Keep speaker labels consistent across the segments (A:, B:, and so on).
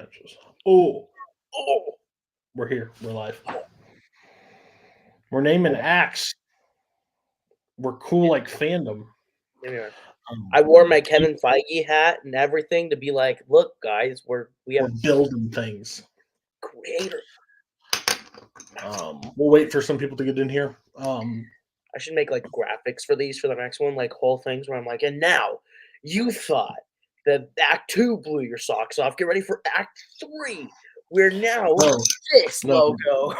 A: matches. Oh, we're here. We're live. We're naming acts. We're cool like FANDOM.
B: Anyway, I wore my Kevin Feige hat and everything to be like, look, guys, we're
A: building things.
B: Creator.
A: We'll wait for some people to get in here.
B: I should make like graphics for these for the next one, like whole things where I'm like, and now you thought that Act 2 blew your socks off. Get ready for Act 3. We're now this logo.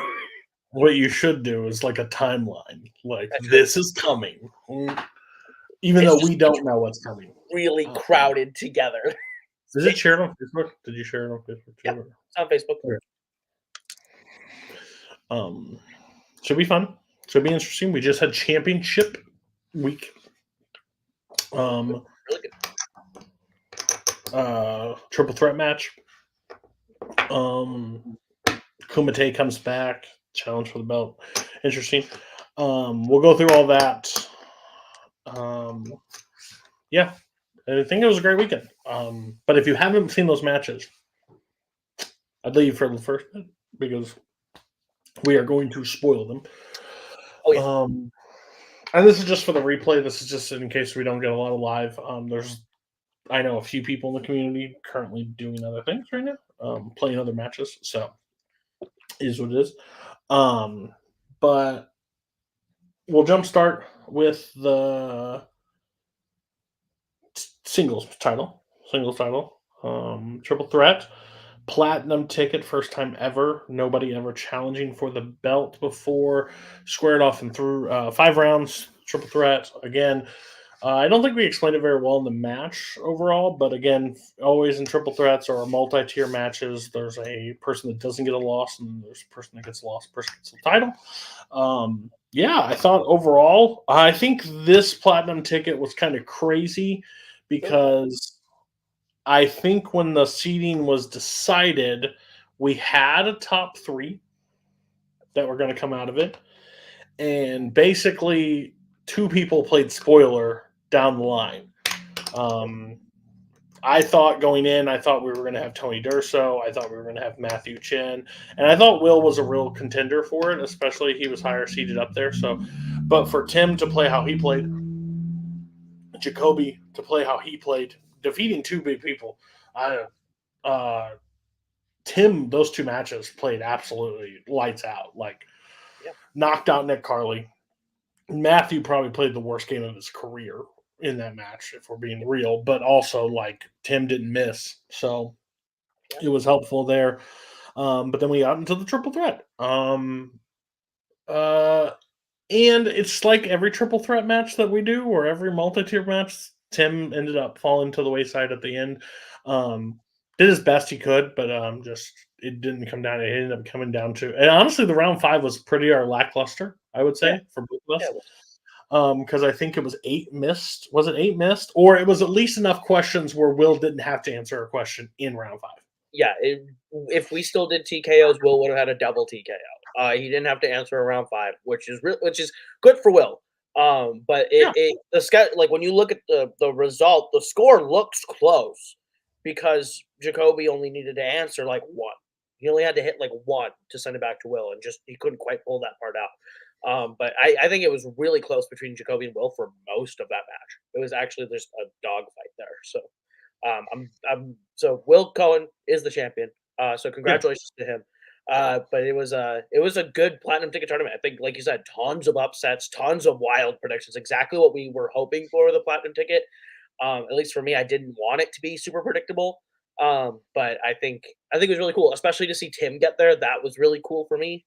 A: What you should do is like a timeline. Like this is coming. Even though we don't know what's coming.
B: Really crowded together.
A: Is it shared on Facebook? Did you share it on Facebook?
B: Yeah, it's on Facebook.
A: Okay. Should be fun. Should be interesting. We just had championship week.
B: Really
A: good. Triple threat match. Kumite comes back. Challenge for the belt. Interesting. We'll go through all that. Yeah. I think it was a great weekend. But if you haven't seen those matches, I'd leave for the first bit because we are going to spoil them.
B: Oh, yeah.
A: And this is just for the replay. This is just in case we don't get a lot of live. I know a few people in the community currently doing other things right now, playing other matches. So is what it is. But we'll jumpstart with the singles title. Triple threat. Platinum ticket, first time ever. Nobody ever challenging for the belt before. Squared off and through 5 rounds. Triple threat. Again, I don't think we explained it very well in the match overall, but again, always in triple threats or multi-tier matches, there's a person that doesn't get a loss, and there's a person that gets a loss, person gets the title. Yeah, I thought overall, I think this platinum ticket was kind of crazy because I think when the seeding was decided, we had a top 3 that were going to come out of it. And basically, 2 people played spoiler down the line. I thought going in, we were going to have Tony Durso. I thought we were going to have Matthew Chen. And I thought Will was a real contender for it, especially he was higher seeded up there. So, but for Tim to play how he played, Jacoby to play how he played, defeating 2 big people, Tim, those 2 matches played absolutely lights out. Like, knocked out Nick Carly. Matthew probably played the worst game of his career in that match, if we're being real. But also, like, Tim didn't miss. So it was helpful there. But then we got into the triple threat. And it's like every triple threat match that we do, or every multi-tier match, Tim ended up falling to the wayside at the end. Did his best he could, but just it didn't come down. It ended up coming down to, and honestly, the round 5 was pretty lackluster, I would say, for both of us. Because I think it was 8 missed. Was it 8 missed? Or it was at least enough questions where Will didn't have to answer a question in round 5.
B: Yeah, if we still did TKOs, Will would have had a double TKO. He didn't have to answer a round 5, which is good for Will. But like when you look at the result, the score looks close because Jacoby only needed to answer like 1. He only had to hit like 1 to send it back to Will, and just he couldn't quite pull that part out. But I think it was really close between Jacoby and Will for most of that match. It was actually just a dogfight there. So so Will Cohen is the champion. So congratulations to him. But it was a good platinum ticket tournament. I think, like you said, tons of upsets, tons of wild predictions. Exactly what we were hoping for the platinum ticket. At least for me, I didn't want it to be super predictable. But I think it was really cool, especially to see Tim get there. That was really cool for me.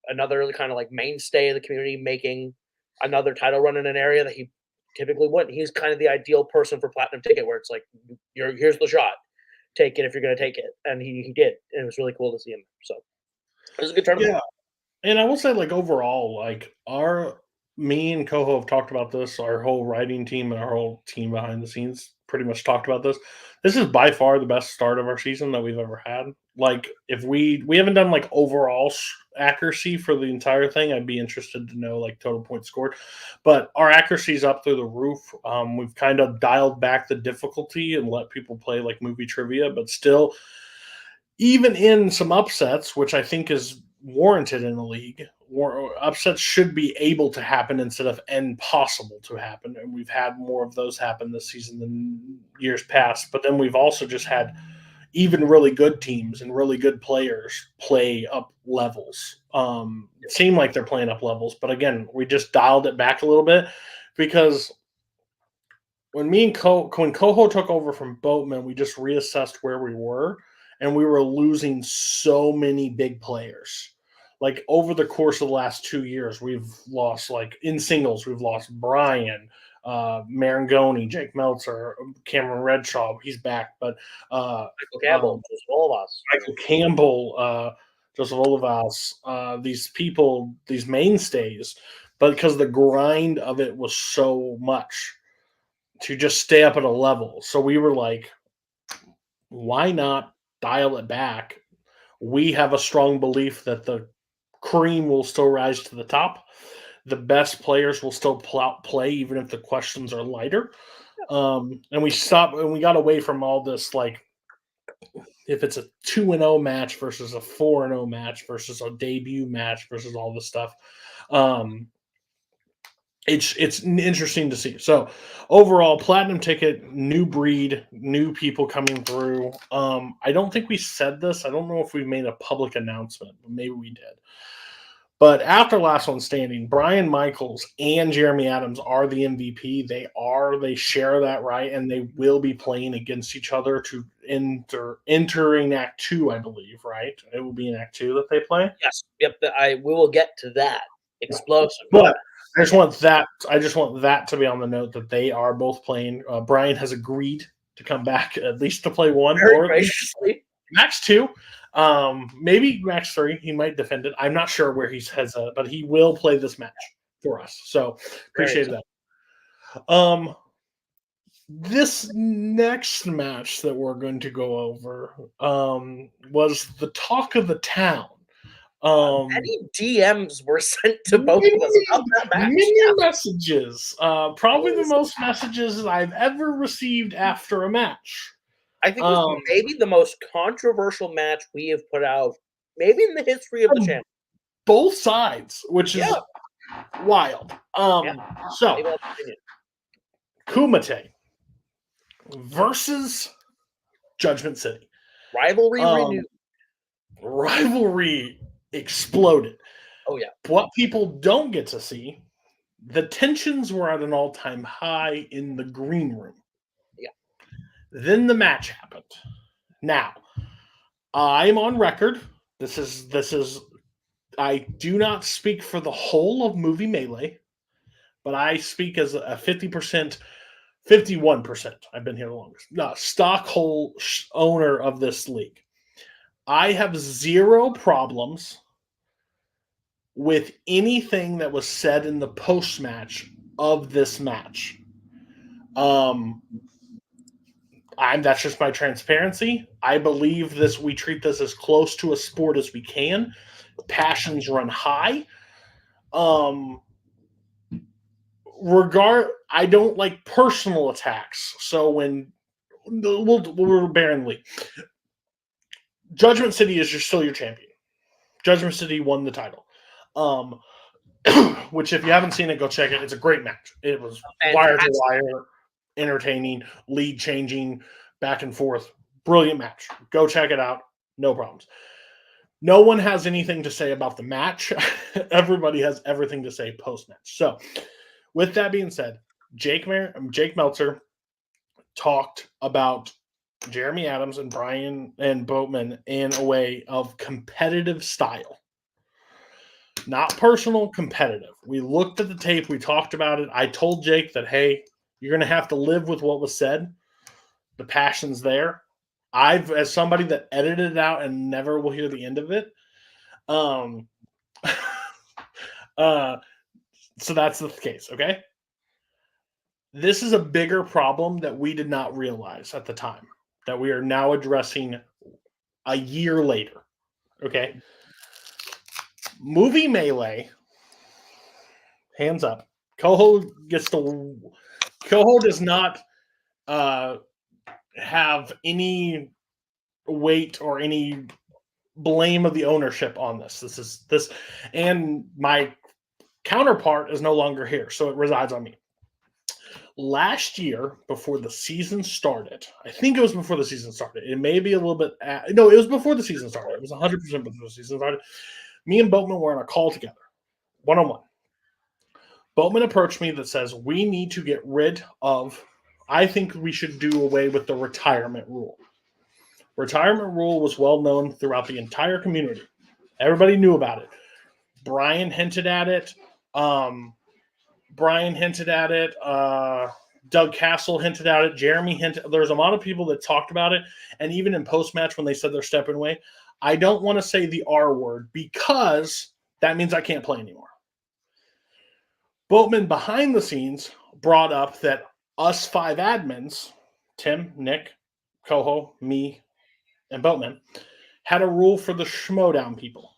B: Another kind of like mainstay of the community making another title run in an area that he typically wouldn't. He's kind of the ideal person for platinum ticket, where it's like, here's the shot, take it if you're going to take it, and he did, and it was really cool to see him. So it was a good tournament.
A: Yeah, and I will say, like, overall, like, me and Koho have talked about this. Our whole writing team and our whole team behind the scenes pretty much talked about this. This is by far the best start of our season that we've ever had. Like, if we haven't done like overall accuracy for the entire thing, I'd be interested to know like total points scored. But our accuracy is up through the roof. We've kind of dialed back the difficulty and let people play like movie trivia, but still, even in some upsets, which I think is warranted in the league, upsets should be able to happen instead of impossible to happen. And we've had more of those happen this season than years past. But then we've also just had even really good teams and really good players play up levels. It seemed like they're playing up levels, but again, we just dialed it back a little bit because when when Koho took over from Boatman, we just reassessed where we were, and we were losing so many big players. Like over the course of the last 2 years, we've lost like in singles, we've lost Brian, Marangoni, Jake Meltzer, Cameron Redshaw. He's back, but
B: Michael Campbell, just all of us.
A: Michael Campbell, Joseph Olivas, these people, these mainstays, but because the grind of it was so much to just stay up at a level. So we were like, why not dial it back? We have a strong belief that the cream will still rise to the top. The best players will still play, even if the questions are lighter. And we stopped and we got away from all this, like, if it's a 2-0 match versus a 4-0 match versus a debut match versus all this stuff. It's interesting to see. So overall, platinum ticket, new breed, new people coming through. I don't think we said this. I don't know if we made a public announcement, but maybe we did. But after last one standing, Brian Michaels and Jeremy Adams are the MVP. They share that right, and they will be playing against each other to entering Act 2, I believe, right? It will be in Act 2 that they play.
B: Yes. Yep. We will get to that. Explosive.
A: But I just want that to be on the note that they are both playing. Brian has agreed to come back at least to play one
B: Very
A: or
B: graciously.
A: Max 2. Maybe Max 3. He might defend it. I'm not sure where he's heads at, but he will play this match for us. So appreciate that. This next match that we're going to go over was the talk of the town.
B: Many DMs were sent to both of us about that match.
A: Many messages. Probably the most messages I've ever received after a match.
B: I think it was maybe the most controversial match we have put out, maybe in the history of the channel.
A: Both sides, which is wild. So, Kumite versus Judgment City.
B: Rivalry renewed.
A: Rivalry exploded.
B: Oh, yeah.
A: What people don't get to see, the tensions were at an all-time high in the green room.
B: Yeah.
A: Then the match happened. Now, I'm on record. This is I do not speak for the whole of Movie Melee, but I speak as a 50%, 51%. I've been here the longest. No, stock owner of this league. I have zero problems with anything that was said in the post-match of this match. That's just my transparency. I believe we treat this as close to a sport as we can. Passions run high. I don't like personal attacks. So when we're bearing the lead. Judgment City is still your champion. Judgment City won the title. Which, if you haven't seen it, go check it. It's a great match. It was wire to wire, entertaining, lead changing, back and forth. Brilliant match. Go check it out. No problems. No one has anything to say about the match. Everybody has everything to say post-match. So, with that being said, Jake Meltzer talked about Jeremy Adams and Brian and Boatman in a way of competitive style. Not personal, competitive. We looked at the tape. We talked about it. I told Jake that, hey, you're going to have to live with what was said. The passion's there. As somebody that edited it out and never will hear the end of it, so that's the case, okay? This is a bigger problem that we did not realize at the time, that we are now addressing a year later, okay? Movie Melee, hands up. Koho does not have any weight or any blame of the ownership on this. This, and my counterpart is no longer here, so it resides on me. Last year, before the season started, I think it was before the season started. It may be a little bit. No, it was before the season started. It was 100% before the season started. Me and Boatman were on a call together, one-on-one. Boatman approached me that says, we need to get rid of, I think we should do away with the retirement rule. Retirement rule was well known throughout the entire community. Everybody knew about it. Brian hinted at it. Doug Castle hinted at it. Jeremy hinted. There's a lot of people that talked about it. And even in post-match when they said they're stepping away, I don't want to say the R word because that means I can't play anymore. Boatman behind the scenes brought up that us 5 admins, Tim, Nick, Koho, me, and Boatman, had a rule for the Schmodown people.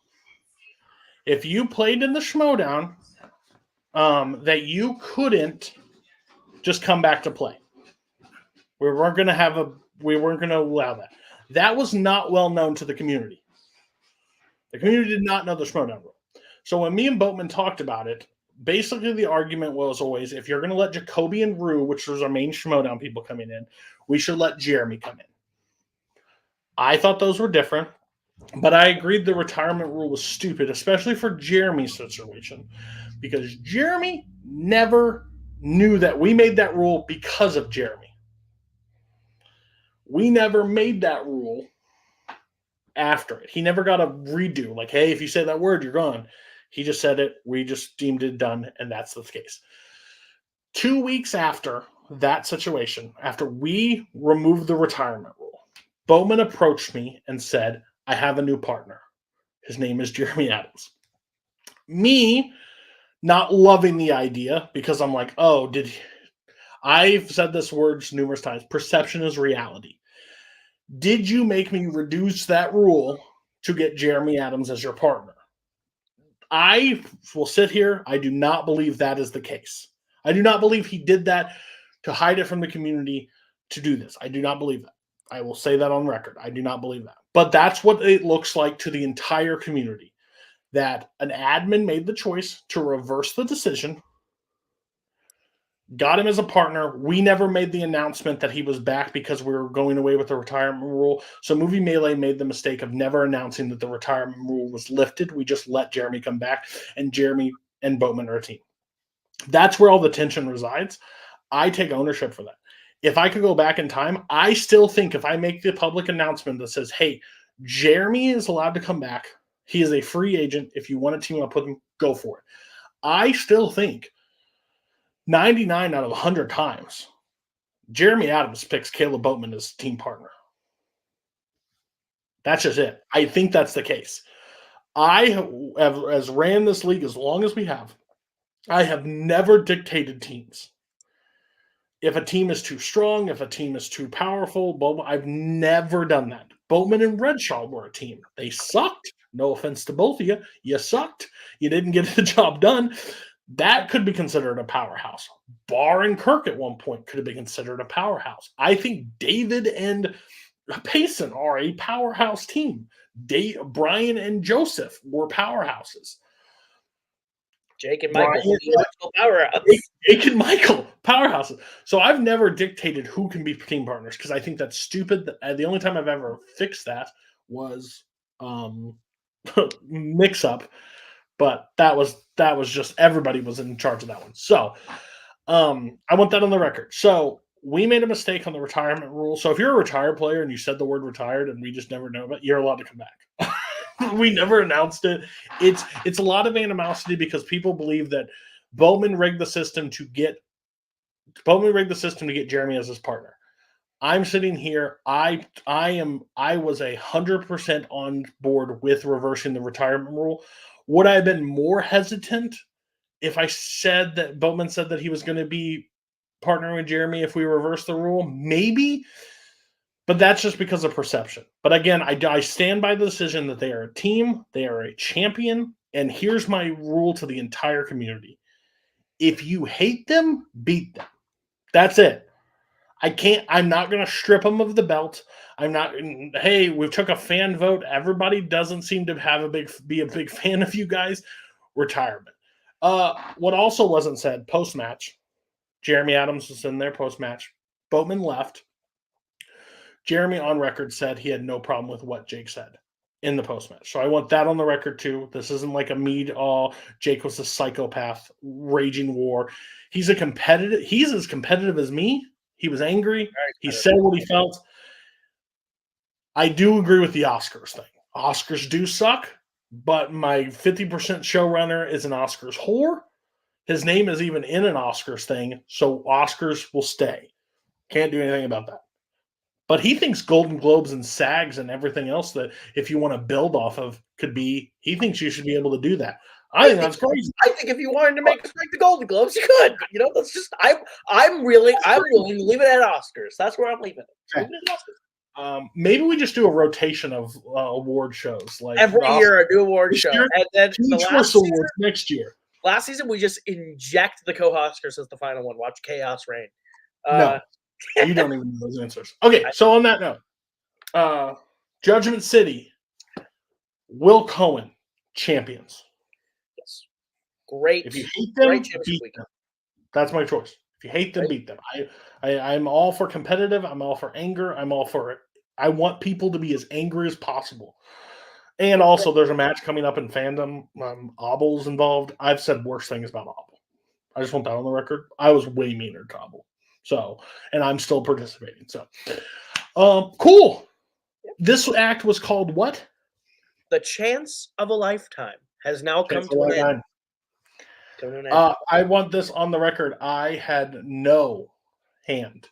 A: If you played in the Schmodown, that you couldn't just come back to play. We weren't going to allow that. That was not well known to the community. The community did not know the Schmodown rule. So when me and Boatman talked about it, basically the argument was always, if you're going to let Jacoby and Rue, which was our main Schmodown people coming in, we should let Jeremy come in. I thought those were different, but I agreed the retirement rule was stupid, especially for Jeremy's situation, because Jeremy never knew that we made that rule because of Jeremy. We never made that rule after it. He never got a redo, like, hey, if you say that word, you're gone. He just said it. We just deemed it done, and that's the case. 2 weeks after that situation, after we removed the retirement rule, Bowman approached me and said, I have a new partner. His name is Jeremy Adams. Me not loving the idea because I'm like, oh, I've said this words numerous times. Perception is reality. Did you make me reduce that rule to get Jeremy Adams as your partner? I will sit here. I do not believe that is the case. I do not believe he did that to hide it from the community to do this. I do not believe that. I will say that on record. I do not believe that. But that's what it looks like to the entire community, that an admin made the choice to reverse the decision, got him as a partner. We never made the announcement that he was back because we were going away with the retirement rule. So Movie Melee made the mistake of never announcing that the retirement rule was lifted. We just let Jeremy come back, and Jeremy and Boatman are a team. That's where all the tension resides. I take ownership for that. If I could go back in time, I still think if I make the public announcement that says, hey, Jeremy is allowed to come back. He is a free agent. If you want to team up with him, go for it. I still think 99 out of 100 times, Jeremy Adams picks Kaleb Boatman as team partner. That's just it. I think that's the case. I have, as ran this league as long as we have, I have never dictated teams. If a team is too strong, if a team is too powerful, I've never done that. Boatman and Redshaw were a team. They sucked. No offense to both of you. You sucked. You didn't get the job done. That could be considered a powerhouse. Barr and Kirk at one point could have been considered a powerhouse. I think David and Payson are a powerhouse team. Brian and Joseph were powerhouses.
B: Jake and Michael, powerhouse.
A: Jake and Michael, powerhouses. So I've never dictated who can be team partners because I think that's stupid. The only time I've ever fixed that was mix up, but that was just everybody was in charge of that one. So I want that on the record. So we made a mistake on the retirement rule. So if you're a retired player and you said the word retired and we just never know about it, you're allowed to come back. We never announced it. It's a lot of animosity because people believe that Bowman rigged the system to get Jeremy as his partner. I'm sitting here. I was 100% on board with reversing the retirement rule. Would I have been more hesitant if I said that Bowman said that he was going to be partnering with Jeremy if we reverse the rule? Maybe. But that's just because of perception. But again, I stand by the decision that they are a team, they are a champion, and here's my rule to the entire community. If you hate them, beat them. That's it. I'm not going to strip him of the belt. I'm not. Hey, we took a fan vote. Everybody doesn't seem to be a big fan of you guys. Retirement. What also wasn't said post match. Jeremy Adams was in there post match. Boatman left. Jeremy on record said he had no problem with what Jake said in the post match. So I want that on the record too. This isn't like a me Jake was a psychopath, raging war. He's as competitive as me. He was angry. He said what he felt. I do agree with the Oscars thing. Oscars do suck, but my 50% showrunner is an Oscars whore. His name is even in an Oscars thing, so Oscars will stay. Can't do anything about that. But he thinks Golden Globes and SAGs and everything else that if you want to build off of he thinks you should be able to do that. I think that's crazy.
B: I think if you wanted to make us break the Golden Globes, you could. But, that's just I'm willing to leave it at Oscars. That's where I'm leaving it.
A: Okay. Maybe we just do a rotation of award shows, like
B: every year, a new award show,
A: and then next year.
B: Last season, we just inject the co-Oscars as the final one. Watch chaos reign.
A: No, you don't even know those answers. Okay, so on that note, Judgment City, Will Cohen, champions.
B: Yes, great.
A: If you hate them, beat them. That's my choice. If you hate them, beat them. I'm all for competitive. I'm all for anger. I'm all for it. I want people to be as angry as possible. And also, there's a match coming up in FANDOM. Abel's involved. I've said worse things about Abel. I just want that on the record. I was way meaner to Abel. So, and I'm still participating. So, cool. This act was called what?
B: The Chance of a Lifetime has now come to an end.
A: I want this on the record. I had no hand,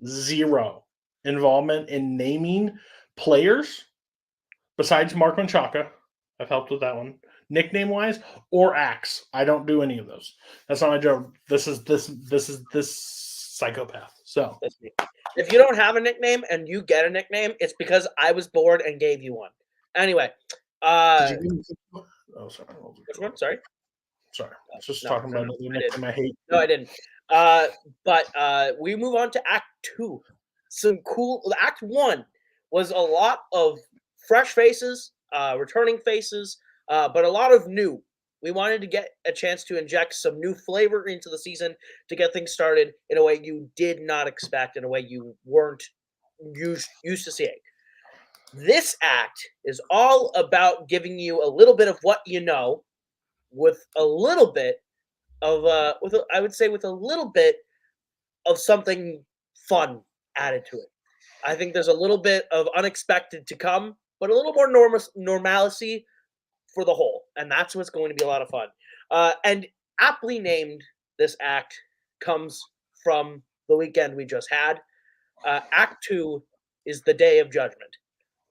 A: zero involvement in naming players besides Mark Menchaca. I've helped with that one. Nickname wise or acts. I don't do any of those. That's not my job. This is psychopath. So
B: if you don't have a nickname and you get a nickname, it's because I was bored and gave you one. Anyway.
A: Did you oh, sorry.
B: Which one? Sorry.
A: Sorry. I was just talking about the nickname I hate.
B: No, I didn't. But we move on to Act 2. Some cool. Act 1 was a lot of fresh faces, returning faces, but a lot of new. We wanted to get a chance to inject some new flavor into the season to get things started in a way you did not expect, in a way you weren't used to seeing. This act is all about giving you a little bit of what you know, with a little bit of I would say with a little bit of something fun added to it. I think there's a little bit of unexpected to come, but a little more normalcy for the whole, and that's what's going to be a lot of fun. And aptly named, this act comes from the weekend we just had. Act 2 is the Day of Judgment.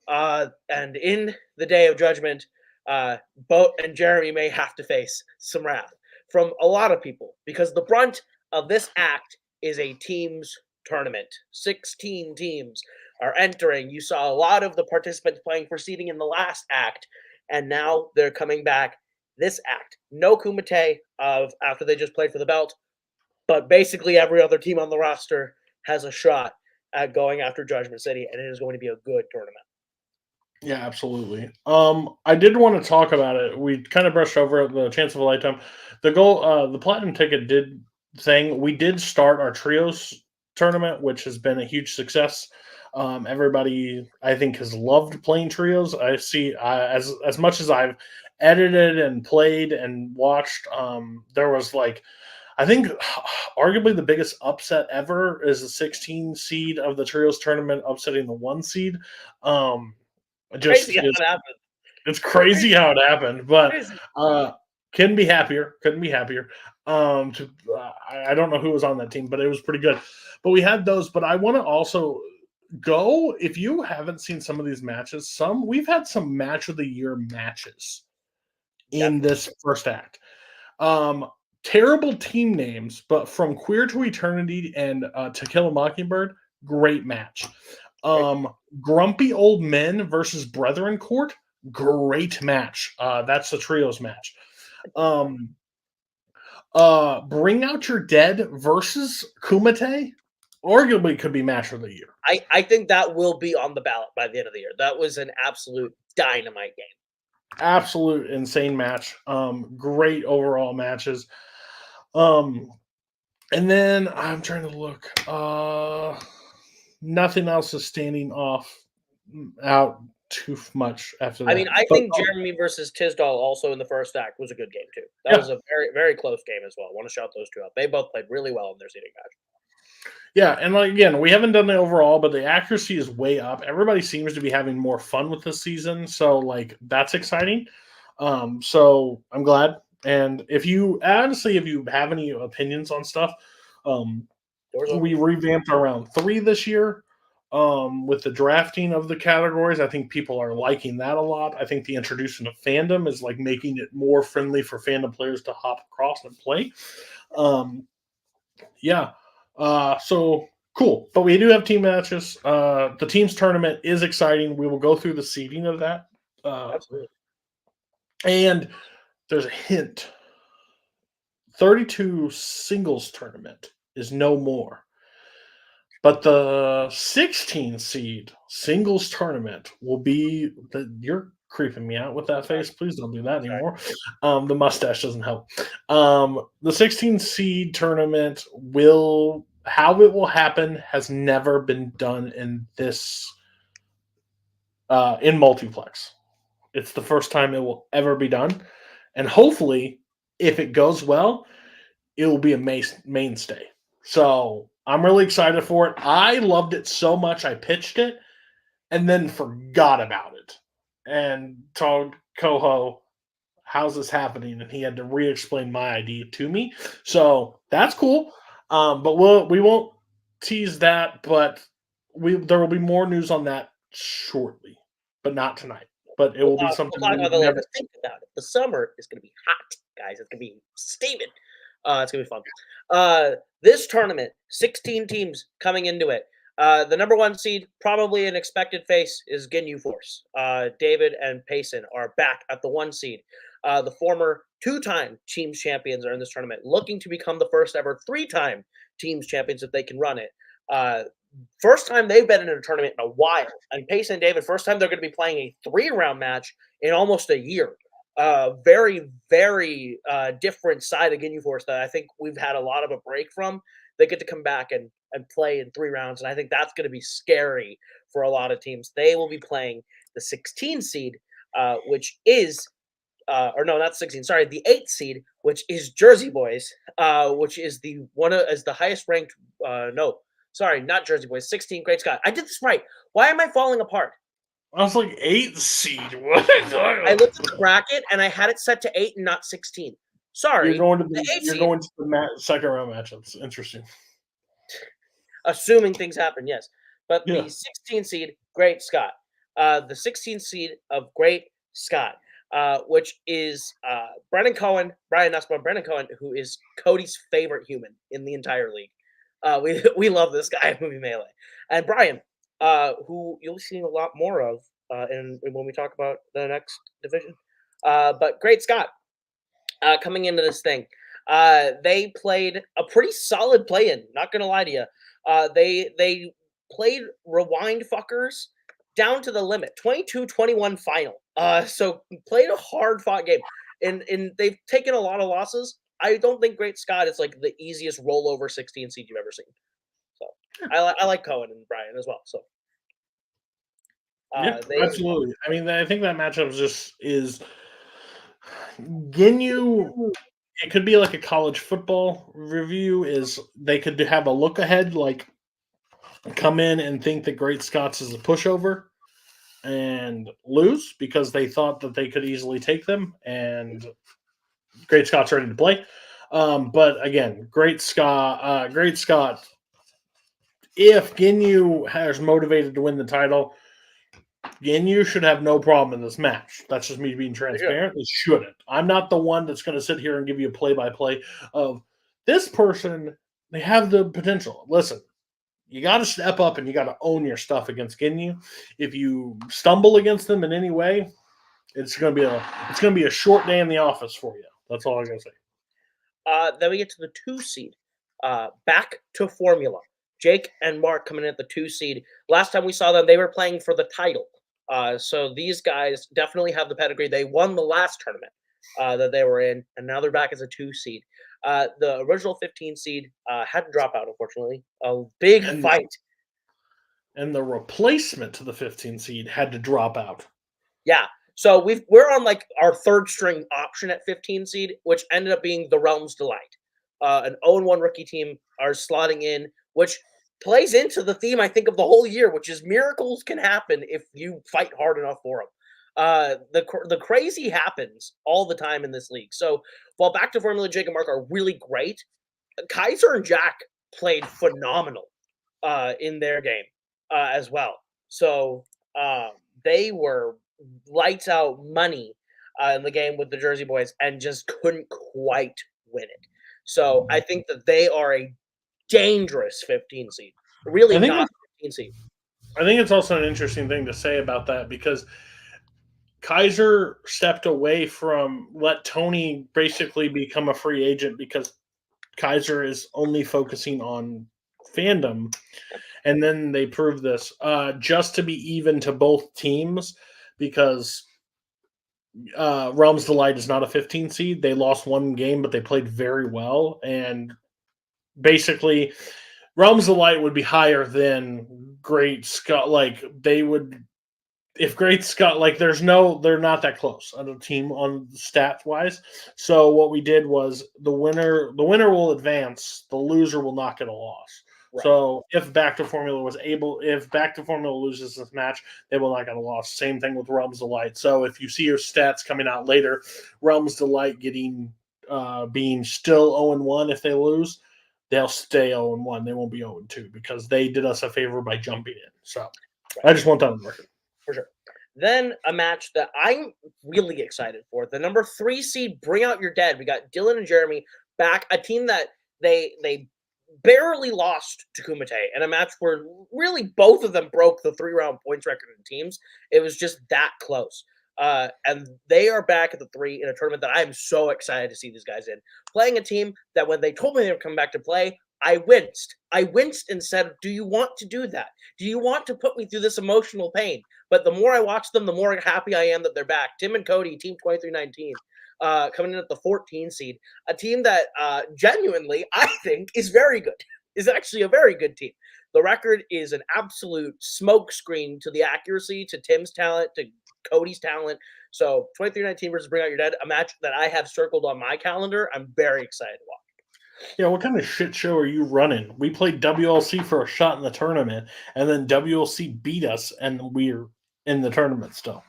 B: And in the Day of Judgment, Boat and Jeremy may have to face some wrath from a lot of people, because the brunt of this act is a teams tournament. 16 teams are entering. You saw a lot of the participants playing for seeding in the last act, and now they're coming back this act. No Kumite after they just played for the belt, but basically every other team on the roster has a shot at going after Judgment City, and it is going to be a good tournament.
A: Yeah, absolutely. I did want to talk about it. We kind of brushed over the Chance of a Lifetime. The goal, the platinum ticket we did start our trios tournament, which has been a huge success. Everybody, I think, has loved playing trios. I see as much as I've edited and played and watched, there was I think arguably the biggest upset ever is the 16 seed of the trios tournament upsetting the 1 seed. It's crazy how it happened, but couldn't be happier. I don't know who was on that team, but it was pretty good. But we had those. But I want to also go, if you haven't seen some of these matches, we've had some match of the year matches in this first act. Terrible team names, but from Queer to Eternity and To Kill a Mockingbird, great match. Grumpy Old Men versus Brethren Court, great match. That's the trios match. Bring Out Your Dead versus Kumite, arguably could be match of the year.
B: I think that will be on the ballot by the end of the year. That was an absolute dynamite game.
A: Absolute insane match. Great overall matches. And then I'm trying to look. Nothing else is standing out too much after that.
B: I mean, I think Jeremy versus Tisdall also in the first act was a good game too. That was a very, very close game as well. I want to shout those two out. They both played really well in their seeding match.
A: Yeah, and again, we haven't done the overall, but the accuracy is way up. Everybody seems to be having more fun with this season, so that's exciting. So I'm glad. And if you have any opinions on stuff, we revamped our round 3 this year with the drafting of the categories. I think people are liking that a lot. I think the introduction of fandom is making it more friendly for fandom players to hop across and play. So cool. But we do have team matches. The teams tournament is exciting. We will go through the seeding of that.
B: Absolutely.
A: And there's a hint. 32 singles tournament is no more. But the 16 seed singles tournament will be you're creeping me out with that face. Please don't do that anymore. The mustache doesn't help. The 16 seed tournament how it will happen has never been done in this in Multiplex. It's the first time it will ever be done. And hopefully, if it goes well, it will be a mainstay. So I'm really excited for it. I loved it so much I pitched it and then forgot about it and told Koho, how's this happening? And he had to re-explain my idea to me. So that's cool. But we won't tease that, but there will be more news on that shortly, but not tonight. But it will be something
B: we'll talk about it later. Think about it. The summer is going to be hot, guys. It's going to be steaming. It's going to be fun. This tournament, 16 teams coming into it. The number 1 seed, probably an expected face, is Ginyu Force. David and Payson are back at the 1 seed. The former 2-time teams champions are in this tournament, looking to become the first ever 3-time teams champions if they can run it. First time they've been in a tournament in a while. And Payson and David, first time they're going to be playing a 3-round match in almost a year. Very, very different side of Ginyu Force that I think we've had a lot of a break from. They get to come back and play in 3 rounds, and I think that's going to be scary for a lot of teams. They will be playing the 16 seed, which is not 16. Sorry, the 8th seed, which is Jersey Boys, which is the highest ranked. Not Jersey Boys. 16, Great Scott. I did this right. Why am I falling apart?
A: I was 8th seed. What?
B: I looked at the bracket and I had it set to 8 and not 16. Sorry.
A: You're going to the second round matchups. Interesting.
B: Assuming things happen, yes. But the 16 seed, Great Scott. The 16 seed of Great Scott, which is Brian Cohen, who is Cody's favorite human in the entire league. We love this guy at Movie Melee. And Brian, who you'll be seeing a lot more of when we talk about the next division. But Great Scott, coming into this thing, they played a pretty solid play-in. Not gonna lie to you, they played Rewind Fuckers down to the limit, 22-21 final. So played a hard-fought game, and they've taken a lot of losses. I don't think Great Scott is the easiest rollover 16 seed you've ever seen. So I like Cohen and Brian as well. So
A: absolutely. I mean, I think that matchup is Ginyu. It could be like a college football review. Is they could have a look ahead, come in and think that Great Scots is a pushover and lose because they thought that they could easily take them, and Great Scott's ready to play. But again, Great Scott, if Ginyu is motivated to win the title, Ginyu should have no problem in this match. That's just me being transparent. It shouldn't. I'm not the one that's going to sit here and give you a play-by-play of this person. They have the potential. Listen, you got to step up and you got to own your stuff against Ginyu. If you stumble against them in any way, it's going to be a short day in the office for you. That's all I got to say.
B: Then we get to the 2 seed, back to formula. Jake and Mark coming in at the 2 seed. Last time we saw them, they were playing for the title. So these guys definitely have the pedigree. They won the last tournament that they were in, and now they're back as a 2 seed. The original 15 seed had to drop out, unfortunately. A big fight.
A: And the replacement to the 15 seed had to drop out.
B: Yeah. So we're on like our third string option at 15 seed, which ended up being the Realm's Delight. An 0-1 rookie team are slotting in, which plays into the theme, I think, of the whole year, which is miracles can happen if you fight hard enough for them. The crazy happens all the time in this league. So while Back to Formula Jake and Mark are really great, Kaiser and Jack played phenomenal in their game as well. So they were lights out money in the game with the Jersey boys and just couldn't quite win it. So I think that they are a dangerous 15 seed. Really not 15 seed.
A: I think it's also an interesting thing to say about that because Kaiser stepped away from let Tony basically become a free agent because Kaiser is only focusing on fandom. And then they proved this just to be even to both teams because Realms Delight is not a 15 seed. They lost one game, but they played very well. And basically, Realms Delight would be higher than Great Scott. Like, they would, if Great Scott, like, they're not that close on the team on stats wise. So what we did was the winner will advance, the loser will not get a loss. Right. So if Back to Formula loses this match, they will not get a loss. Same thing with Realms Delight. So if you see your stats coming out later, Realms Delight being still 0-1 if they lose, they'll stay 0-1. They won't be 0-2 because they did us a favor by jumping in. So right. I just want that on the record.
B: For sure. Then a match that I'm really excited for. The number 3 seed, Bring Out Your Dead. We got Dylan and Jeremy back, a team that they barely lost to Kumite in a match where really both of them broke the 3-round points record in teams. It was just that close. And they are back at the 3 in a tournament that I am so excited to see these guys in. Playing a team that when they told me they were coming back to play, I winced. I winced and said, do you want to do that? Do you want to put me through this emotional pain? But the more I watch them, the more happy I am that they're back. Tim and Cody, Team 2319. Coming in at the 14 seed, a team that genuinely I think is very good, is actually a very good team. The record is an absolute smokescreen to the accuracy, to Tim's talent, to Cody's talent. So 2319 versus Bring Out Your Dead, a match that I have circled on my calendar. I'm very excited to watch.
A: Yeah, what kind of shit show are you running? We played WLC for a shot in the tournament, and then WLC beat us, and we're in the tournament still.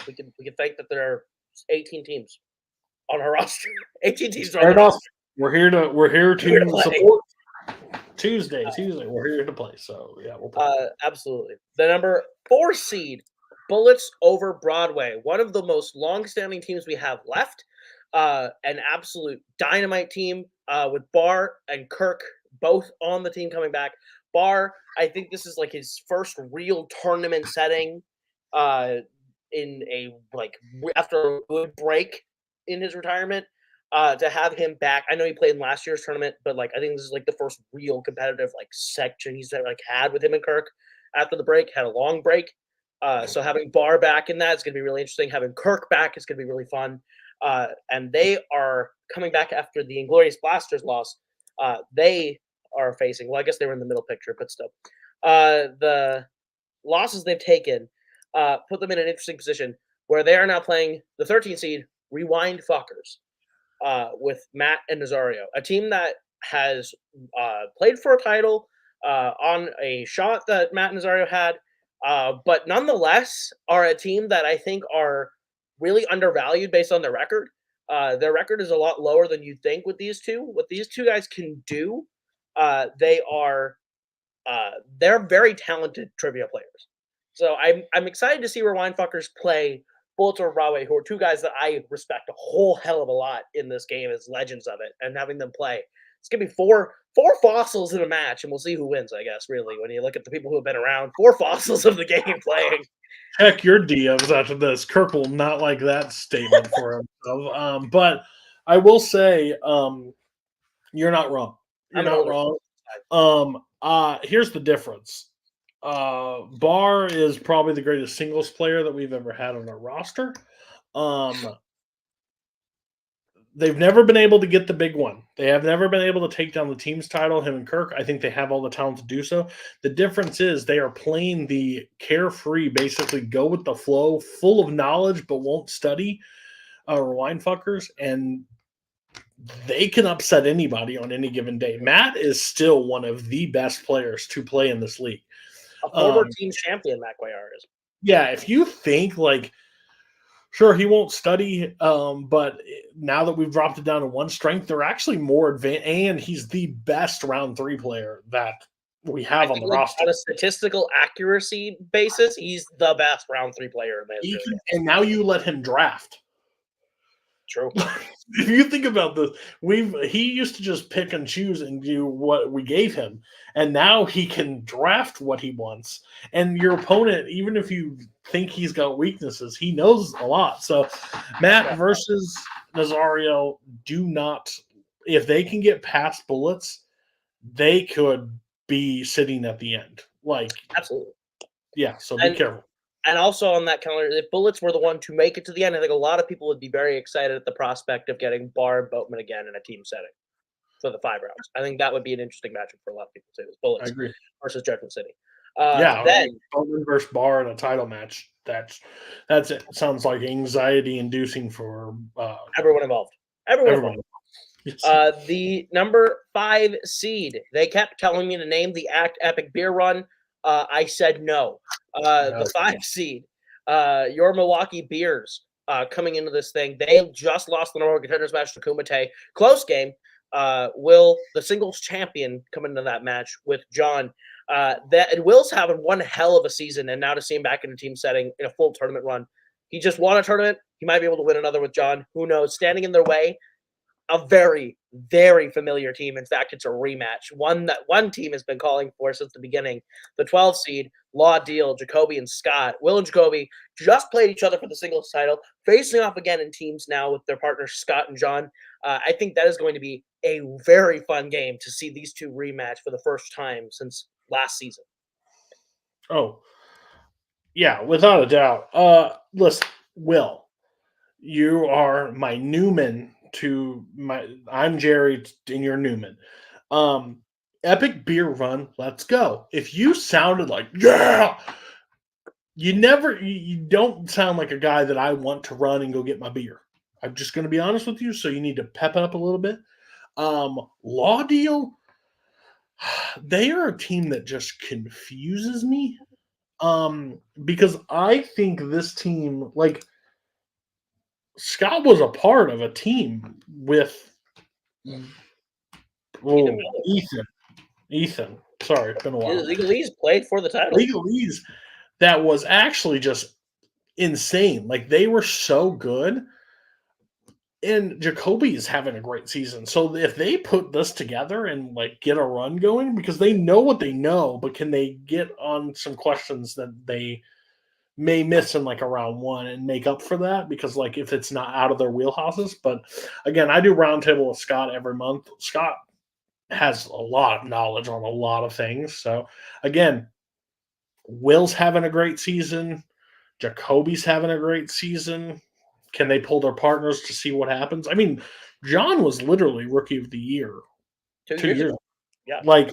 B: We can thank that there are 18 teams on our roster. 18 teams on our roster.
A: We're here to support. Tuesday. We're here to play. So yeah, we'll play.
B: Absolutely. The number 4 seed, Bullets Over Broadway. One of the most long-standing teams we have left. An absolute dynamite team with Bar and Kirk both on the team coming back. Bar, I think this is like his first real tournament setting in a after a good break in his retirement. To have him back, I know he played in last year's tournament, but I think this is the first real competitive section he's had with him and Kirk after the break. Had a long break, so having Bar back in that is going to be really interesting. Having Kirk back is going to be really fun. And they are coming back after the Inglorious Blasters loss. They are facing, well, I guess they were in the middle picture, but still. The losses they've taken put them in an interesting position where they are now playing the 13 seed Rewind Fuckers with Matt and Nazario, a team that has played for a title on a shot that Matt and Nazario had, but nonetheless are a team that I think are really undervalued based on their record. Their record is a lot lower than you'd think with these two. What these two guys can do, they're very talented trivia players. So I'm excited to see Rewind Fuckers play Bullets Over Broadway, who are two guys that I respect a whole hell of a lot in this game as legends of it, and having them play. It's gonna be four fossils in a match, and we'll see who wins, I guess, really, when you look at the people who have been around. 4 fossils of the game playing.
A: Check your DMs after this. Kirk will not like that statement for himself. But I will say, you're not wrong. You're not wrong. Here's the difference. Barr is probably the greatest singles player that we've ever had on our roster. They've never been able to get the big one. They have never been able to take down the team's title, him and Kirk. I think they have all the talent to do so. The difference is they are playing the carefree, basically go with the flow, full of knowledge, but won't study rewind fuckers. And they can upset anybody on any given day. Matt is still one of the best players to play in this league.
B: A former team champion, Matt Cuellar is.
A: Yeah, if you think like, sure, he won't study, but now that we've dropped it down to one strength, they're actually more advanced, and he's the best round 3 player that we have on the roster.
B: On a statistical accuracy basis, he's the best round 3 player.
A: And now you let him draft.
B: True.
A: If you think about this, he used to just pick and choose and do what we gave him, and now he can draft what he wants. And your opponent, even if you think he's got weaknesses, he knows a lot. So Matt versus Nazario, do not, if they can get past bullets, they could be sitting at the end. Like,
B: absolutely.
A: Yeah, so be careful.
B: And also on that calendar, if Bullets were the one to make it to the end, I think a lot of people would be very excited at the prospect of getting Barr and Boatman again in a team setting for the 5 rounds. I think that would be an interesting matchup for a lot of people too. Bullets versus Judgment City.
A: Then Boatman versus Barr in a title match. That's it. Sounds like anxiety inducing for
B: everyone involved. Everyone involved. Yes. The number 5 seed. They kept telling me to name the Epic Beer Run. I said no. The 5 seed, your Milwaukee Beers, coming into this thing. They just lost the number 1 contenders match to Kumite. Close game. Will, the singles champion, come into that match with John. Will's having one hell of a season, and now to see him back in a team setting in a full tournament run. He just won a tournament. He might be able to win another with John. Who knows? Standing in their way, a very, very familiar team. In fact, it's a rematch. One that one team has been calling for since the beginning. The 12 seed, Law Deal, Jacoby and Scott. Will and Jacoby just played each other for the singles title, facing off again in teams now with their partners Scott and John. I think that is going to be a very fun game to see these two rematch for the first time since last season.
A: Oh, yeah, without a doubt. Listen, Will, you are my Newman to my. I'm Jerry and you're Newman. Epic Beer Run, let's go. If you sounded like, yeah, you don't sound like a guy that I want to run and go get my beer. I'm just going to be honest with you, so you need to pep it up a little bit. Law Deal, they are a team that just confuses me. Because I think this team, like, Scott was a part of a team with Ethan. Sorry, it's been a while.
B: Legalese played for the title.
A: Legalese, that was actually just insane. Like, they were so good. And Jacoby is having a great season. So if they put this together and like get a run going, because they know what they know, but can they get on some questions that they may miss in like a round 1 and make up for that? Because like if it's not out of their wheelhouses. But again, I do roundtable with Scott every month. Scott has a lot of knowledge on a lot of things. So again, Will's having a great season. Jacoby's having a great season. Can they pull their partners to see what happens? I mean, John was literally Rookie of the Year 2 years ago.
B: Yeah.
A: Like,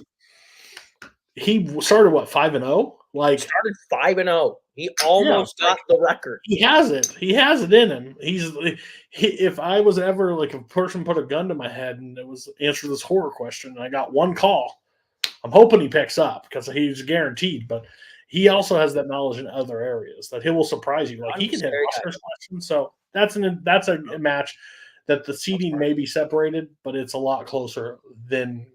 A: he started, 5-0? Like,
B: started 5-0. He almost got the record.
A: He has it. He has it in him. If I was ever, like, a person put a gun to my head and it was answer this horror question and I got one call, I'm hoping he picks up because he's guaranteed. But he also has that knowledge in other areas that he will surprise you. Like, he can hit roster questions. So that's a match that the seeding may be separated, but it's a lot closer than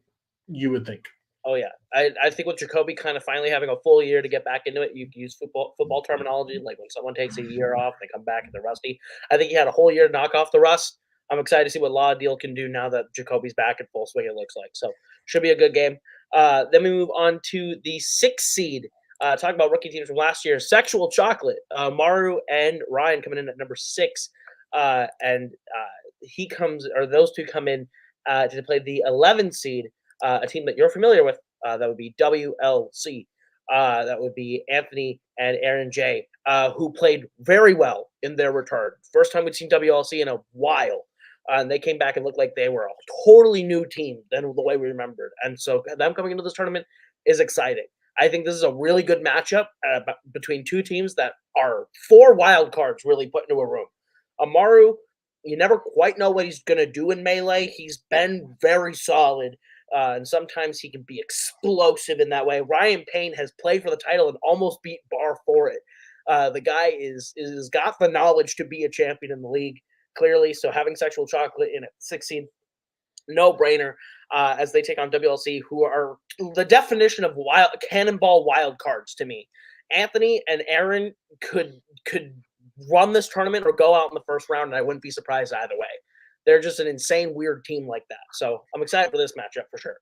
A: you would think.
B: Oh yeah, I think with Jacoby kind of finally having a full year to get back into it, you use football terminology, like when someone takes a year off, they come back and they're rusty. I think he had a whole year to knock off the rust. I'm excited to see what Law Deal can do now that Jacoby's back in full swing. It looks like so should be a good game. Then we move on to the 6th seed. Talking about rookie teams from last year, Sexual Chocolate, Maru and Ryan coming in at number 6, and those two come in to play the 11th seed. a team that you're familiar with. That would be WLC. That would be Anthony and Aaron J, who played very well in their return. First time we'd seen WLC in a while. And they came back and looked like they were a totally new team than the way we remembered. And so them coming into this tournament is exciting. I think this is a really good matchup between two teams that are 4 wild cards really put into a room. Amaru, you never quite know what he's going to do in Melee. He's been very solid, and sometimes he can be explosive in that way. Ryan Payne has played for the title and almost beat Barr for it. The guy is got the knowledge to be a champion in the league, clearly. So having Sexual Chocolate in at 16, no brainer, as they take on WLC, who are the definition of cannonball wild cards to me. Anthony and Aaron could run this tournament or go out in the first round, and I wouldn't be surprised either way. They're just an insane, weird team like that. So I'm excited for this matchup for sure.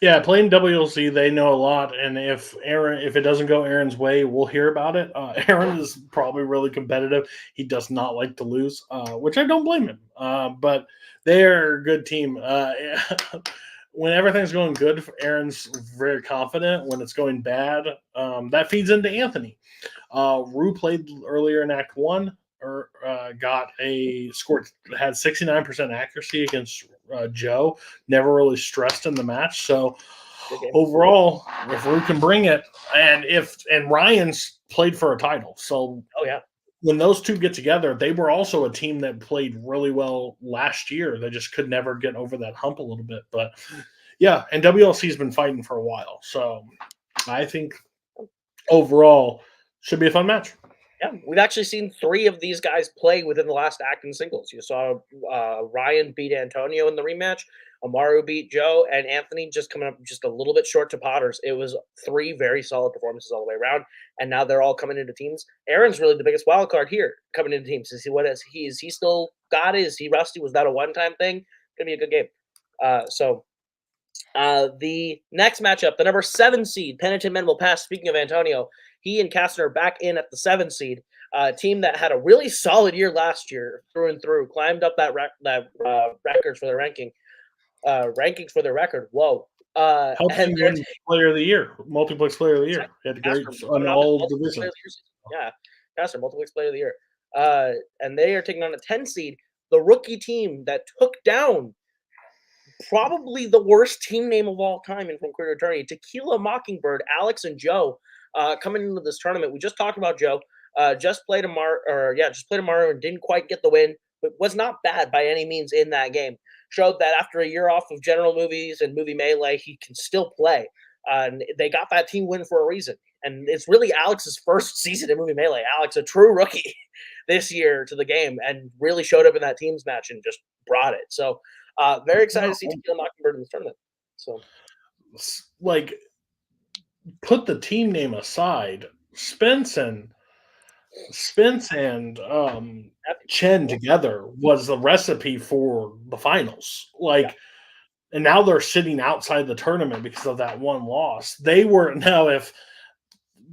A: Yeah, playing WLC, they know a lot, and if it doesn't go Aaron's way, we'll hear about it. Aaron is probably really competitive. He does not like to lose, which I don't blame him. But they're a good team. When everything's going good, Aaron's very confident. When it's going bad, that feeds into Anthony. Rue played earlier in Act 1, had 69% accuracy against Joe. Never really stressed in the match. So overall, if Rue can bring it, and Ryan's played for a title, so when those two get together, they were also a team that played really well last year. They just could never get over that hump a little bit. But yeah, and WLC's been fighting for a while. So I think overall should be a fun match.
B: Yeah, we've actually seen 3 of these guys play within the last act in singles. You saw Ryan beat Antonio in the rematch, Amaru beat Joe, and Anthony just coming up just a little bit short to Potters. It was 3 very solid performances all the way around, and now they're all coming into teams. Aaron's really the biggest wild card here coming into teams. Is he still got it? Is he rusty? Was that a one-time thing? Gonna be a good game. The next matchup, the number 7 seed, Penitent Men will pass. Speaking of Antonio, he and Kastner are back in at the 7 seed. Team that had a really solid year last year, through and through, climbed up that records for their rankings for their record. Whoa!
A: Helped him win Player of the Year, Multiplex Player of the Year. He had great on all divisions.
B: Yeah, Kastner, Multiplex Player of the Year. And they are taking on a 10 seed, the rookie team that took down probably the worst team name of all time in From Queer to Eternity, Tequila Mockingbird, Alex and Joe, coming into this tournament. We just talked about Joe. Just played tomorrow and didn't quite get the win, but was not bad by any means in that game. Showed that after a year off of general movies and movie Melee, he can still play. And they got that team win for a reason. And it's really Alex's first season in movie Melee. Alex, a true rookie this year to the game, and really showed up in that teams match and just brought it. So very excited to see Tequila Mockingbird in this tournament. So,
A: put the team name aside, Spence and Chen together was the recipe for the finals. And now they're sitting outside the tournament because of that one loss. They were now, if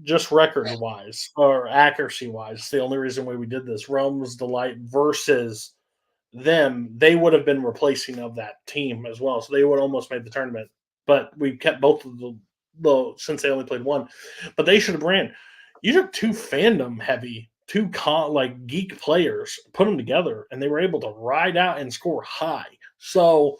A: just record wise or accuracy wise, the only reason why we did this, Realms Delight versus them, they would have been replacing of that team as well. So they would almost made the tournament. But we kept both of the since they only played one. But they should have ran. You took 2 fandom heavy, 2 geek players, put them together, and they were able to ride out and score high. So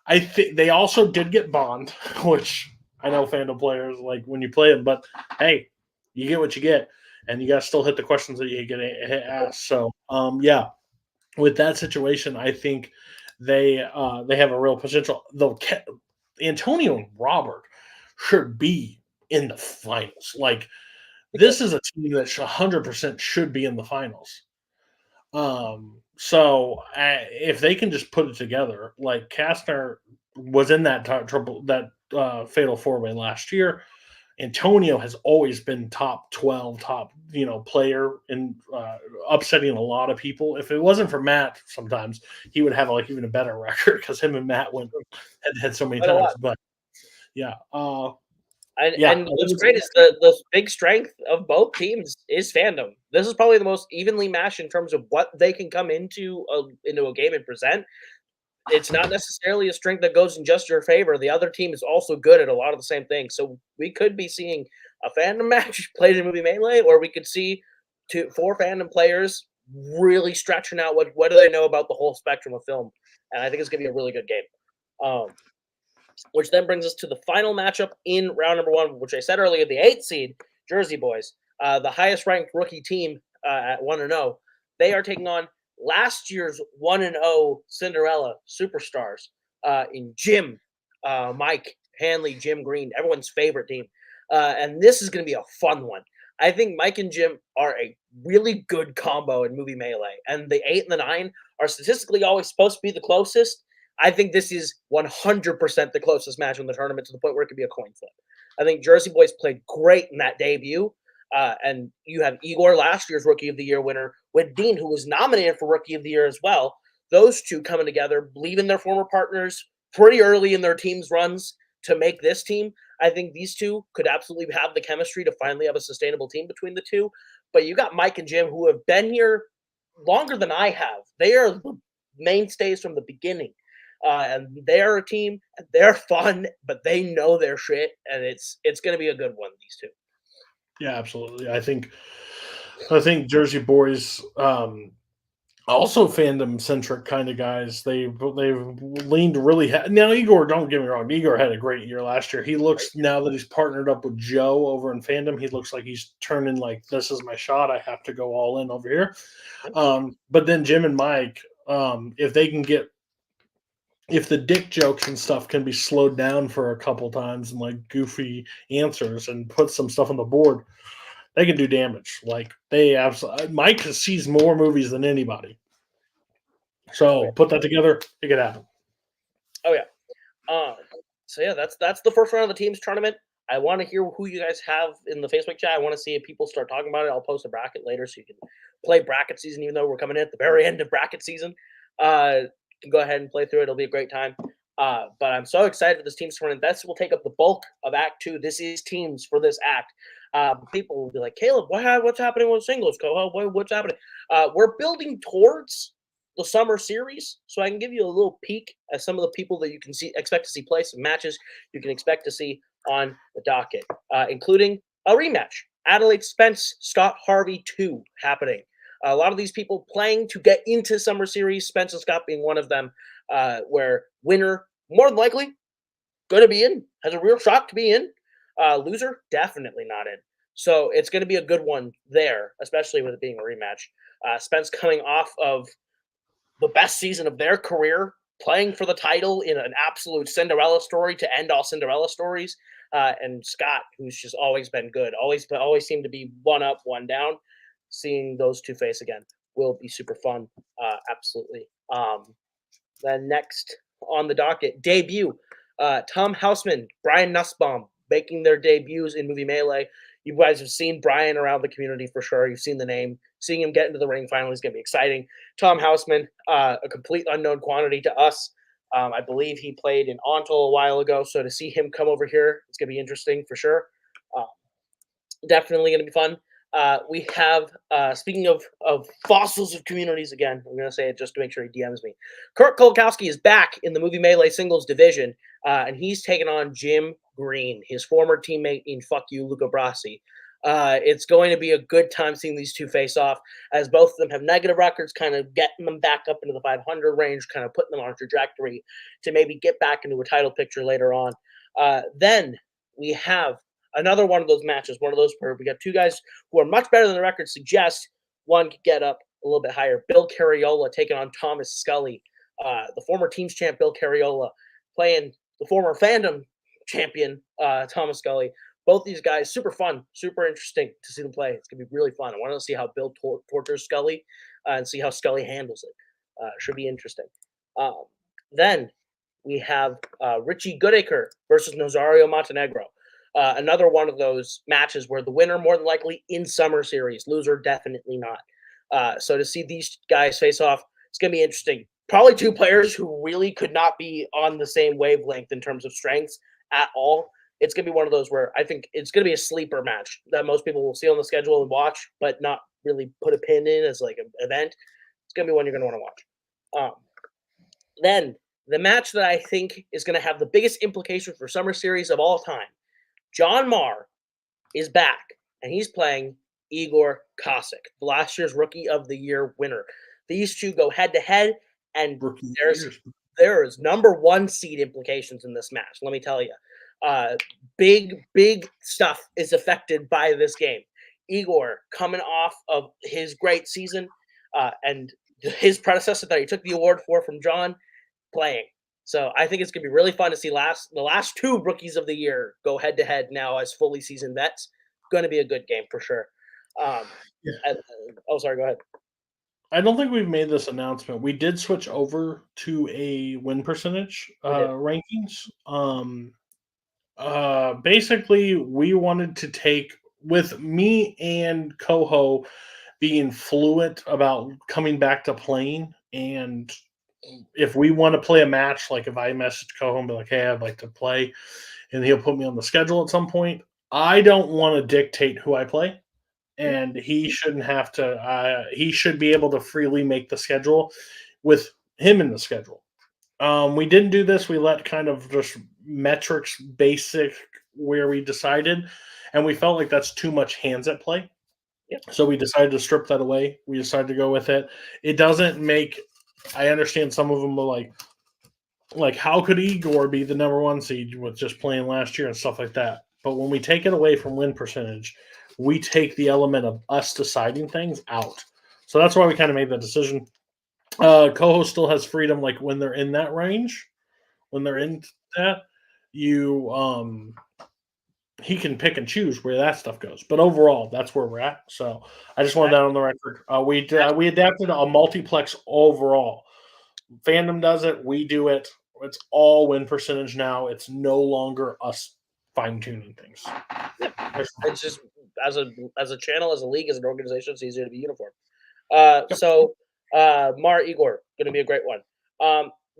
A: I think they also did get Bond, which I know fandom players like when you play them, but hey, you get what you get, and you got to still hit the questions that you get asked. So yeah, with that situation, I think they have a real potential. Though Antonio and Robert should be in the finals. This is a team that 100% should be in the finals. So if they can just put it together, like Kastner was in that fatal 4-way last year. Antonio has always been top 12, player and upsetting a lot of people. If it wasn't for Matt, sometimes he would have even a better record because him and Matt went head so many times. But yeah.
B: And what's great is the big strength of both teams is fandom. This is probably the most evenly matched in terms of what they can come into a game and present. it's not necessarily a strength that goes in just your favor. The other team is also good at a lot of the same things. So we could be seeing a fandom match played in movie melee, or we could see four fandom players really stretching out what do they know about the whole spectrum of film. And I think it's gonna be a really good game. Which then brings us to the final matchup in round number 1, which I said earlier, the 8th seed Jersey Boys, the highest ranked rookie team at 1-0. They are taking on last year's 1-0 Cinderella superstars in Jim, Mike, Hanley, Jim Green, everyone's favorite team. And this is going to be a fun one. I think Mike and Jim are a really good combo in movie melee, and the 8 and the 9 are statistically always supposed to be the closest. I think this is 100% the closest match in the tournament, to the point where it could be a coin flip. I think Jersey Boys played great in that debut. And you have Igor, last year's Rookie of the Year winner, with Dean, who was nominated for Rookie of the Year as well. Those two coming together, believe in their former partners pretty early in their team's runs to make this team. I think these two could absolutely have the chemistry to finally have a sustainable team between the two. But you got Mike and Jim, who have been here longer than I have. They are the mainstays from the beginning. And they're a team, they're fun, but they know their shit, and it's going to be a good one, these two.
A: Yeah, absolutely. I think Jersey Boys, also fandom centric kind of guys. They've leaned really. Now Igor, don't get me wrong. Igor had a great year last year. He looks, now that he's partnered up with Joe over in fandom, he looks like he's turning like, this is my shot. I have to go all in over here. But then Jim and Mike, if they can get, if the dick jokes and stuff can be slowed down for a couple times and like goofy answers and put some stuff on the board, they can do damage. Like they absolutely, Mike sees more movies than anybody. So put that together, it could happen.
B: Oh yeah. So yeah, that's the first round of the teams tournament. I want to hear who you guys have in the Facebook chat. I want to see if people start talking about it. I'll post a bracket later so you can play bracket season, even though we're coming in at the very end of bracket season. You can go ahead and play through it. It'll be a great time. But I'm so excited for this teams tournament. This will take up the bulk of Act 2. This is teams for this act. People will be like, Kaleb, what's happening with singles, Koho? What's happening? We're building towards the summer series, so I can give you a little peek at some of the people that you can expect to see play, some matches you can expect to see on the docket, including a rematch. Adelaide Spence, Scott Harvey 2 happening. A lot of these people playing to get into summer series, Spence and Scott being one of them, where winner, more than likely, going to be in, has a real shot to be in. Loser, definitely not in. So it's going to be a good one there, especially with it being a rematch. Spence coming off of the best season of their career, playing for the title in an absolute Cinderella story to end all Cinderella stories. And Scott, who's just always been good, always seemed to be one up, one down. Seeing those two face again will be super fun. Absolutely. Then next on the docket, debut. Tom Houseman, Brian Nussbaum making their debuts in movie melee. You guys have seen Brian around the community for sure. You've seen the name. Seeing him get into the ring finally is going to be exciting. Tom Houseman, a complete unknown quantity to us. I believe he played in Ontal a while ago, so to see him come over here, it's going to be interesting for sure. Definitely going to be fun. We have, speaking of fossils of communities again, I'm going to say it just to make sure he DMs me. Kirk Kowalkowski is back in the movie melee singles division, and he's taking on Jim Green, his former teammate in Fuck You, Luca Brasi. It's going to be a good time seeing these two face off, as both of them have negative records, kind of getting them back up into the 500 range, kind of putting them on a trajectory to maybe get back into a title picture later on. Then we have another one of those matches, one of those where we got two guys who are much better than the record suggests. One could get up a little bit higher. Bill Carriola taking on Thomas Scully, the former teams champ Bill Carriola playing the former fandom champion Thomas Scully. Both these guys, super fun, super interesting to see them play. It's going to be really fun. I want to see how Bill tortures Scully and see how Scully handles it. Should be interesting. Then we have Richie Goodacre versus Nazario Montenegro. Another one of those matches where the winner more than likely in summer series, loser definitely not. So to see these guys face off, it's going to be interesting. Probably two players who really could not be on the same wavelength in terms of strengths at all. It's going to be one of those where I think it's going to be a sleeper match that most people will see on the schedule and watch, but not really put a pin in as like an event. It's going to be one you're going to want to watch. Then the match that I think is going to have the biggest implications for Summer Series of all time. John Marr is back, and he's playing Igor Kosick, last year's Rookie of the Year winner. These two go head-to-head, and there is number one seed implications in this match, let me tell you. Big stuff is affected by this game. Igor coming off of his great season, and his predecessor that he took the award for from John playing. So I think it's going to be really fun to see the last two Rookies of the Year go head-to-head now as fully seasoned vets. Going to be a good game for sure. Sorry, go ahead.
A: I don't think we've made this announcement. We did switch over to a win percentage rankings. Basically, we wanted to take, with me and Koho being fluent about coming back to playing, and if we want to play a match, like if I message Koho and be like, hey, I'd like to play, and he'll put me on the schedule at some point, I don't want to dictate who I play. And he shouldn't have to. He should be able to freely make the schedule with him in the schedule. We didn't do this. We let kind of just metrics basic where we decided, and we felt like that's too much hands at play.
B: Yep.
A: So we decided to strip that away. We decided to go with it. It doesn't make. I understand some of them are like how could Igor be the number one seed with just playing last year and stuff like that. But when we take it away from win percentage, we take the element of us deciding things out. So that's why we kind of made that decision. Koho still has freedom, like when they're in that range, when they're in that, he can pick and choose where that stuff goes. But overall, that's where we're at. So I just wanted that on the record. We adapted a multiplex overall. Fandom does it. We do it. It's all win percentage now. It's no longer us fine-tuning things.
B: Yep. It's just as a channel, as a league, as an organization, it's easier to be uniform. So Mar Igor, going to be a great one.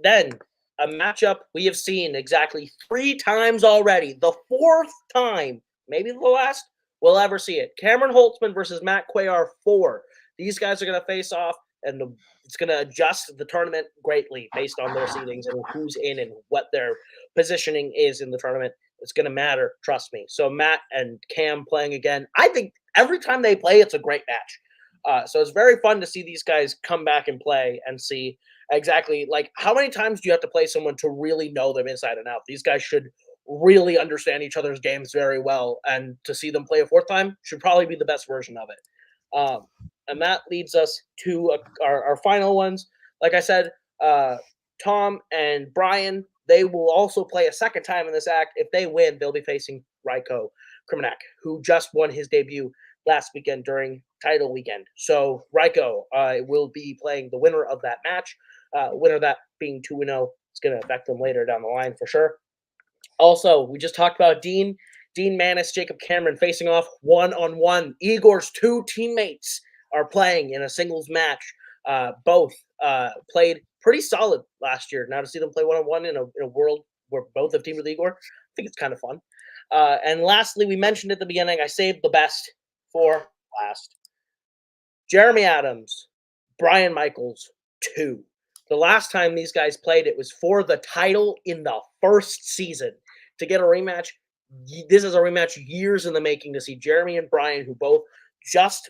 B: Then a matchup we have seen exactly 3 times already. The 4th time, maybe the last, we'll ever see it. Cameron Holtzman versus Matt Cuellar 4. These guys are going to face off, and it's going to adjust the tournament greatly based on their seedings and who's in and what their positioning is in the tournament. It's going to matter, trust me. So Matt and Cam playing again. I think every time they play, it's a great match. So it's very fun to see these guys come back and play and see exactly, like, how many times do you have to play someone to really know them inside and out? These guys should really understand each other's games very well, and to see them play a 4th time should probably be the best version of it. And that leads us to our final ones. Like I said, Tom and Brian, they will also play a 2nd time in this act. If they win, they'll be facing Ryko Krimenak, who just won his debut last weekend during title weekend. So Ryko will be playing the winner of that match. Winner of that being 2-0. It's going to affect them later down the line for sure. Also, we just talked about Dean Manis, Jacob Cameron facing off 1-on-1. Igor's 2 teammates are playing in a singles match. Both played pretty solid last year. Now to see them play 1-on-1 in a world where both have teamed with Igor, I think it's kind of fun. And lastly, we mentioned at the beginning, I saved the best for last. Jeremy Adams, Brian Michaels 2. The last time these guys played, it was for the title in the 1st season. To get a rematch, this is a rematch years in the making, to see Jeremy and Brian, who both just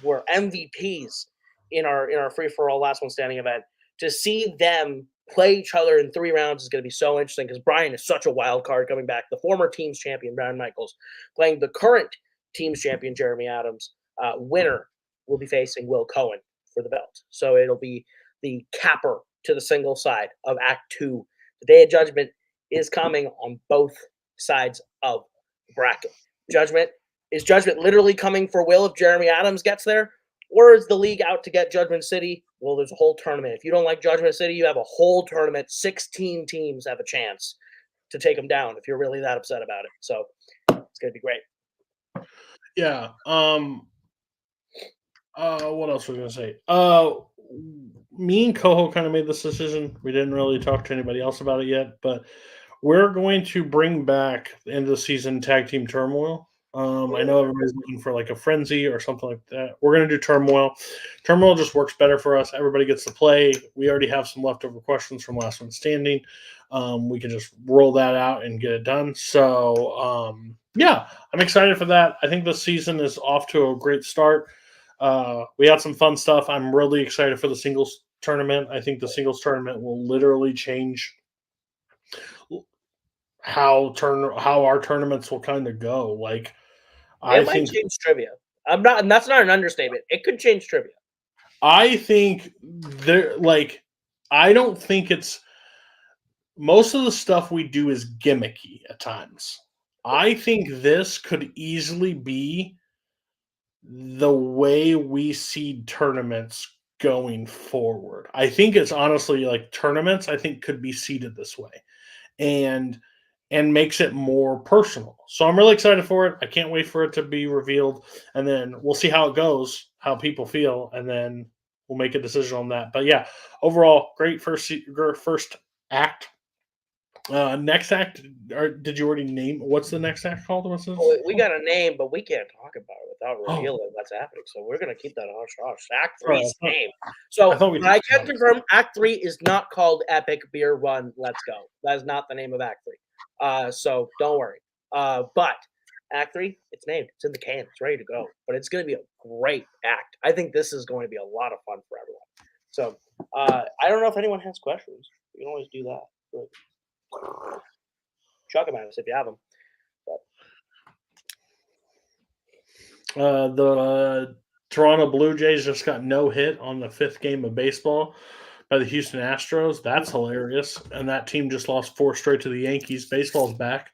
B: were MVPs in our free-for-all last one standing event. To see them play each other in 3 rounds is going to be so interesting, because Brian is such a wild card coming back. The former team's champion, Brian Michaels, playing the current team's champion, Jeremy Adams. Winner will be facing Will Cohen for the belt. So it'll be the capper to the single side of Act 2. The Day of Judgment is coming on both sides of the bracket. Is Judgment literally coming for Will if Jeremy Adams gets there? Or is the league out to get Judgment City? Well, there's a whole tournament. If you don't like Judgment City, you have a whole tournament. 16 teams have a chance to take them down if you're really that upset about it. So it's going to be great.
A: Yeah. What else was I going to say? Me and Koho kind of made this decision. We didn't really talk to anybody else about it yet, but we're going to bring back the end of the season tag team turmoil. I know everybody's looking for like a frenzy or something like that. We're gonna do turmoil. Turmoil just works better for us. Everybody gets to play. We already have some leftover questions from last one standing. We can just roll that out and get it done. So yeah, I'm excited for that. I think the season is off to a great start. We had some fun stuff. I'm really excited for the singles tournament. I think the singles tournament will literally change how our tournaments will kind of go. Like I
B: It might
A: think
B: change trivia. I'm not, and that's not an understatement. It could change trivia.
A: I think there like I don't think it's most of the stuff we do is gimmicky at times. I think this could easily be the way we see tournaments going forward. I think it's honestly like tournaments I think could be seeded this way. And makes it more personal. So I'm really excited for it. I can't wait for it to be revealed, and then we'll see how it goes, how people feel, and then we'll make a decision on that. But yeah, overall, great first act. Next act, or did you already name what's the next act called? What's this?
B: Oh, we got a name, but we can't talk about it without
A: Oh,
B: revealing what's happening. So we're gonna keep that hush hush. Act
A: sorry,
B: three's name.
A: I
B: So
A: thought we
B: I
A: talked
B: can
A: about it.
B: confirm Act 3 is not called Epic Beer Run Let's Go. That is not the name of Act 3. So don't worry. But Act 3, it's named. It's in the can. It's ready to go. But it's gonna be a great act. I think this is going to be a lot of fun for everyone. So I don't know if anyone has questions. You can always do that. But chuck them at us if you have them.
A: The Toronto Blue Jays just got no hit on the 5th game of baseball by the Houston Astros. That's hilarious. And that team just lost 4 straight to the Yankees. Baseball's back.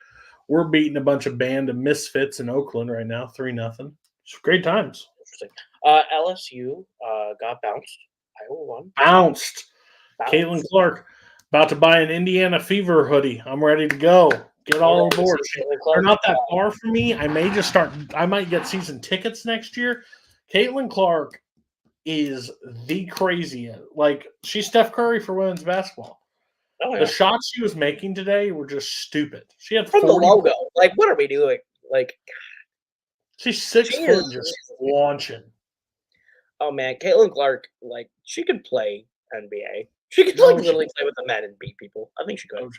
A: We're beating a bunch of band of misfits in Oakland right now, 3-0. It's great times.
B: Interesting. LSU got bounced. Iowa won.
A: Bounced. Caitlin Clark about to buy an Indiana Fever hoodie. I'm ready to go. Get all aboard. They're not that far from me. I may just start. I might get season tickets next year. Caitlin Clark is the craziest. Like she's Steph Curry for women's basketball.
B: Oh, yeah.
A: The shots she was making today were just stupid. She had
B: From the logo. Like, what are we doing? Like,
A: she's 6 foot and just launching.
B: Oh man, Caitlin Clark, like she could play NBA. She could literally play with the men and beat people. I think she could.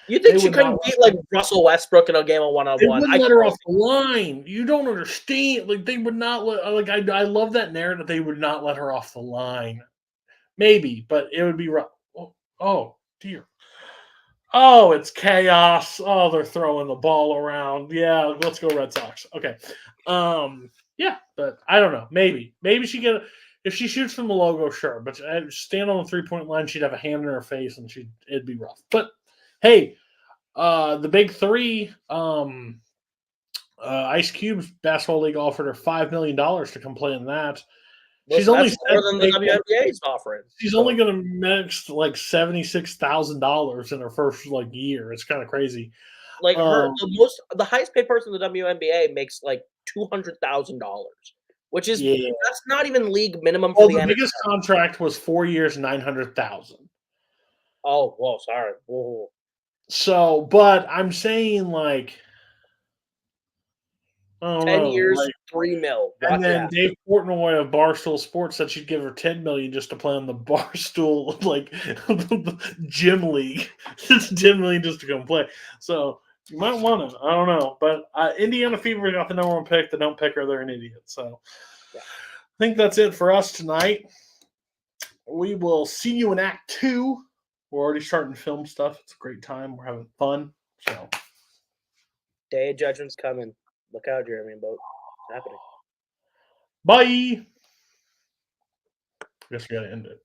B: You think she couldn't beat like Russell Westbrook in a game of one-on-one?
A: They wouldn't let her off the line. You don't understand. Like they would not let. Like I love that narrative. They would not let her off the line. Maybe, but it would be rough. Oh dear. Oh, it's chaos. Oh, they're throwing the ball around. Yeah, let's go Red Sox. Okay. Yeah, but I don't know. Maybe she if she shoots from the logo, sure. But stand on the 3-point line, she'd have a hand in her face, and it'd be rough. But hey, the big three, Ice Cube's basketball league offered her $5 million to come play in that. She's only
B: more than the WNBA's offering.
A: She's only going to make like $76,000 in her first year. It's kind of crazy.
B: Like the highest paid person in the WNBA makes like $200,000, which is that's not even league minimum for the NFL.
A: Biggest contract was 4 years, $900,000.
B: Oh, well, sorry. Whoa.
A: So, but I'm saying
B: 10 years, $3 million.
A: And then Dave Portnoy of Barstool Sports said she'd give her $10 million just to play on the Barstool gym league. It's $10 million just to come play. So you might want to. I don't know, but Indiana Fever got the number 1 pick. They don't pick her; they're an idiot. So I think that's it for us tonight. We will see you in Act 2. We're already starting to film stuff. It's a great time. We're having fun. So
B: Day of Judgment's coming. Look out, Jeremy and Boat. It's happening.
A: Bye. I guess we got to end it.